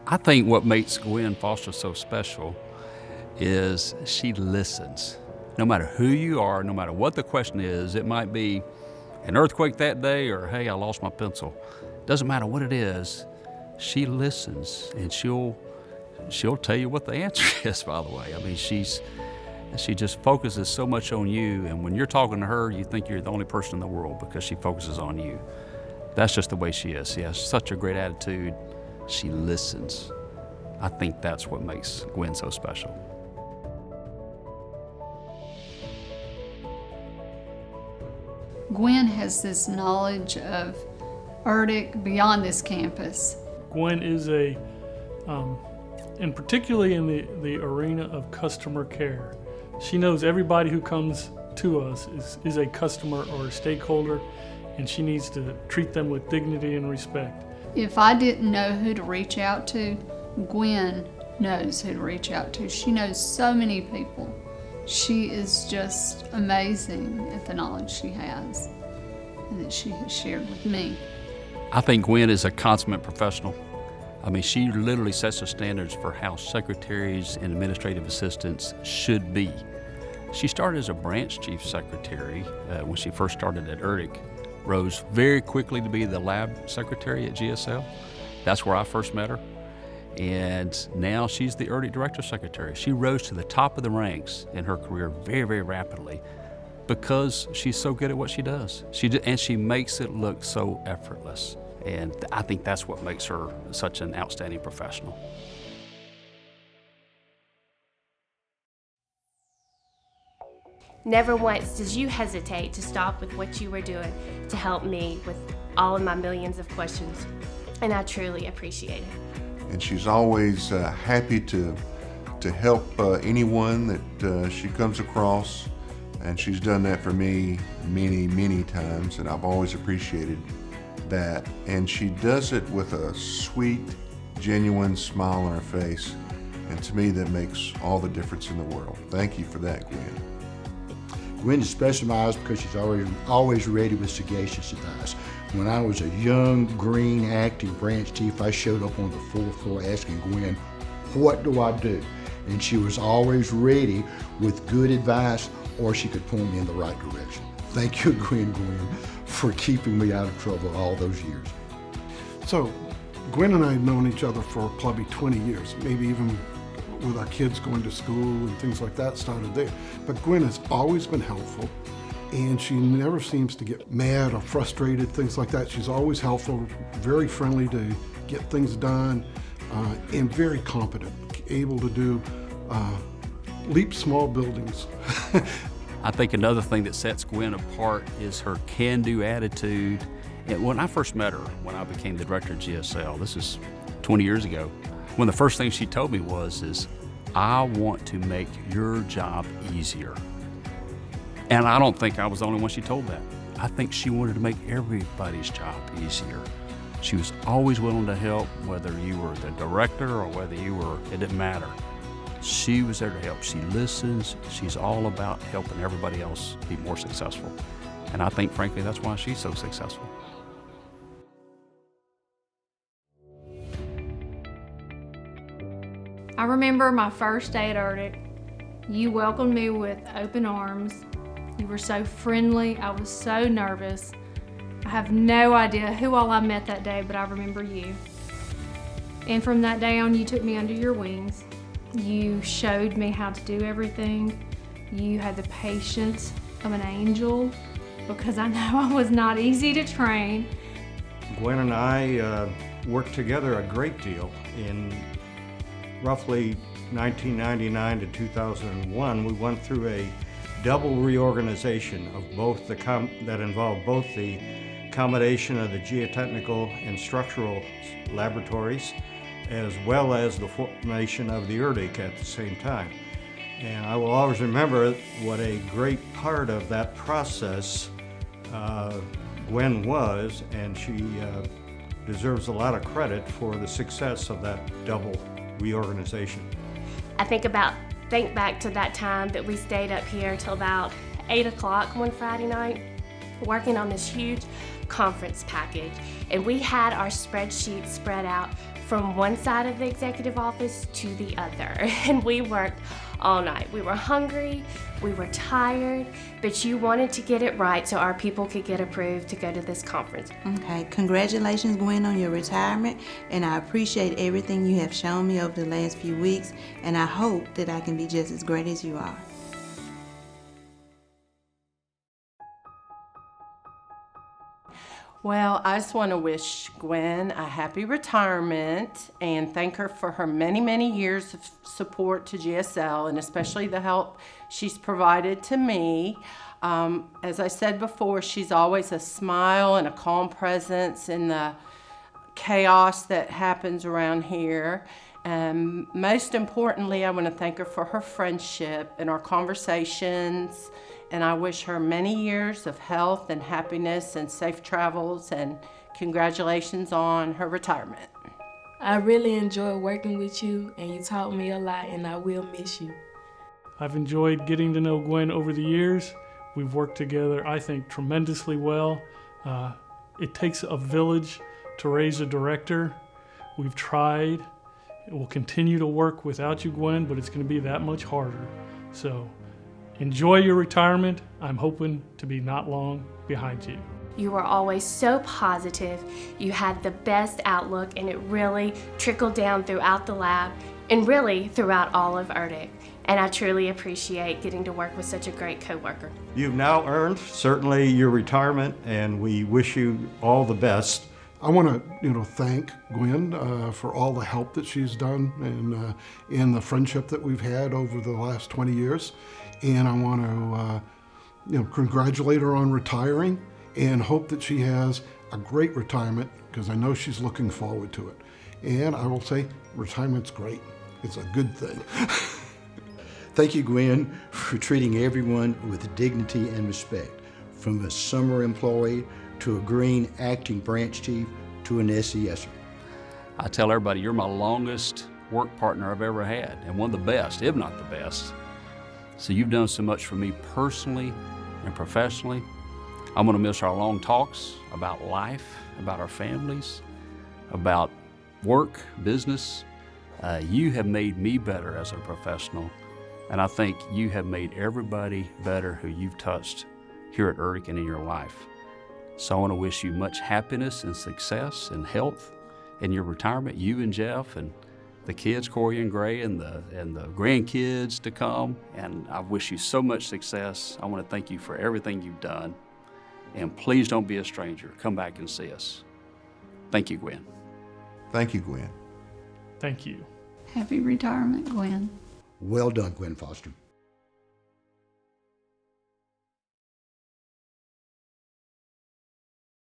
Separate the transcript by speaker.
Speaker 1: I think what makes Gwen Foster so special is she listens. No matter who you are, no matter what the question is, it might be an earthquake that day or, hey, I lost my pencil. Doesn't matter what it is, she listens, and she'll tell you what the answer is, by the way. I mean, she just focuses so much on you, and when you're talking to her, you think you're the only person in the world because she focuses on you. That's just the way she is. She has such a great attitude. She listens. I think that's what makes Gwen so special.
Speaker 2: Gwen has this knowledge of ERDIC beyond this campus.
Speaker 3: Gwen is and particularly in the arena of customer care. She knows everybody who comes to us is a customer or a stakeholder, and she needs to treat them with dignity and respect.
Speaker 2: If I didn't know who to reach out to, Gwen knows who to reach out to. She knows so many people. She is just amazing at the knowledge she has and that she has shared with me.
Speaker 1: I think Gwen is a consummate professional. I mean, she literally sets the standards for how secretaries and administrative assistants should be. She started as a branch chief secretary when she first started at ERDIC, rose very quickly to be the lab secretary at GSL. That's where I first met her. And now she's the ERDIC director secretary. She rose to the top of the ranks in her career very, very rapidly because she's so good at what she does. And she makes it look so effortless. And I think that's what makes her such an outstanding professional.
Speaker 4: Never once did you hesitate to stop with what you were doing to help me with all of my millions of questions, and I truly appreciate it.
Speaker 5: And she's always happy to help anyone that she comes across, and she's done that for me many, many times, and I've always appreciated that. And she does it with a sweet, genuine smile on her face, and to me that makes all the difference in the world. Thank you for that, Gwen.
Speaker 6: Gwen is specialized because she's always ready with sagacious advice. When I was a young, green, active branch chief, I showed up on the 4th floor asking Gwen, what do I do? And she was always ready with good advice, or she could point me in the right direction. Thank you, Gwen, for keeping me out of trouble all those years.
Speaker 7: So, Gwen and I have known each other for probably 20 years, maybe even with our kids going to school and things like that started there. But Gwen has always been helpful, and she never seems to get mad or frustrated, things like that. She's always helpful, very friendly to get things done, and very competent, able to do leap small buildings.
Speaker 1: I think another thing that sets Gwen apart is her can-do attitude. And when I first met her, when I became the director of GSL, this is 20 years ago, one of the first things she told me was, I want to make your job easier. And I don't think I was the only one she told that. I think she wanted to make everybody's job easier. She was always willing to help, whether you were the director or whether it didn't matter. She was there to help. She listens. She's all about helping everybody else be more successful. And I think, frankly, that's why she's so successful.
Speaker 8: I remember my first day at ERDIC. You welcomed me with open arms. You were so friendly. I was so nervous. I have no idea who all I met that day, but I remember you. And from that day on, you took me under your wings. You showed me how to do everything. You had the patience of an angel, because I know I was not easy to train.
Speaker 9: Gwen and I worked together a great deal. In roughly 1999 to 2001, we went through a double reorganization of both that involved both the accommodation of the geotechnical and structural laboratories, as well as the formation of the ERDIC at the same time. And I will always remember what a great part of that process Gwen was, and she deserves a lot of credit for the success of that double reorganization.
Speaker 4: I think back to that time that we stayed up here till about 8 o'clock one Friday night, working on this huge conference package. And we had our spreadsheets spread out from one side of the executive office to the other. And we worked all night. We were hungry, we were tired, but you wanted to get it right so our people could get approved to go to this conference.
Speaker 10: Okay, congratulations, Gwen, on your retirement, and I appreciate everything you have shown me over the last few weeks, and I hope that I can be just as great as you are.
Speaker 11: Well, I just want to wish Gwen a happy retirement and thank her for her many, many years of support to GSL, and especially the help she's provided to me. As I said before, she's always a smile and a calm presence in the chaos that happens around here. And most importantly, I want to thank her for her friendship and our conversations. And I wish her many years of health and happiness and safe travels, and congratulations on her retirement.
Speaker 12: I really enjoyed working with you, and you taught me a lot, and I will miss you.
Speaker 3: I've enjoyed getting to know Gwen over the years. We've worked together, I think, tremendously well. It takes a village to raise a director. We've tried. We'll continue to work without you, Gwen, but it's going to be that much harder. So enjoy your retirement. I'm hoping to be not long behind you.
Speaker 4: You were always so positive. You had the best outlook, and it really trickled down throughout the lab and really throughout all of ERDIC. And I truly appreciate getting to work with such a great coworker.
Speaker 9: You've now earned certainly your retirement, and we wish you all the best.
Speaker 7: I want to, thank Gwen for all the help that she's done and in the friendship that we've had over the last 20 years. And I want to, congratulate her on retiring and hope that she has a great retirement, because I know she's looking forward to it. And I will say, retirement's great. It's a good thing.
Speaker 6: Thank you, Gwen, for treating everyone with dignity and respect, from a summer employee to a green acting branch chief to an SESer.
Speaker 1: I tell everybody, you're my longest work partner I've ever had, and one of the best, if not the best. So you've done so much for me personally and professionally. I'm gonna miss our long talks about life, about our families, about work, business. You have made me better as a professional, and I think you have made everybody better who you've touched here at ERDIC and in your life. So I want to wish you much happiness and success and health in your retirement, you and Jeff and the kids, Corey and Gray, and the grandkids to come. And I wish you so much success. I want to thank you for everything you've done. And please don't be a stranger. Come back and see us. Thank you, Gwen.
Speaker 5: Thank you, Gwen.
Speaker 3: Thank you.
Speaker 2: Happy retirement, Gwen.
Speaker 6: Well done, Gwen Foster.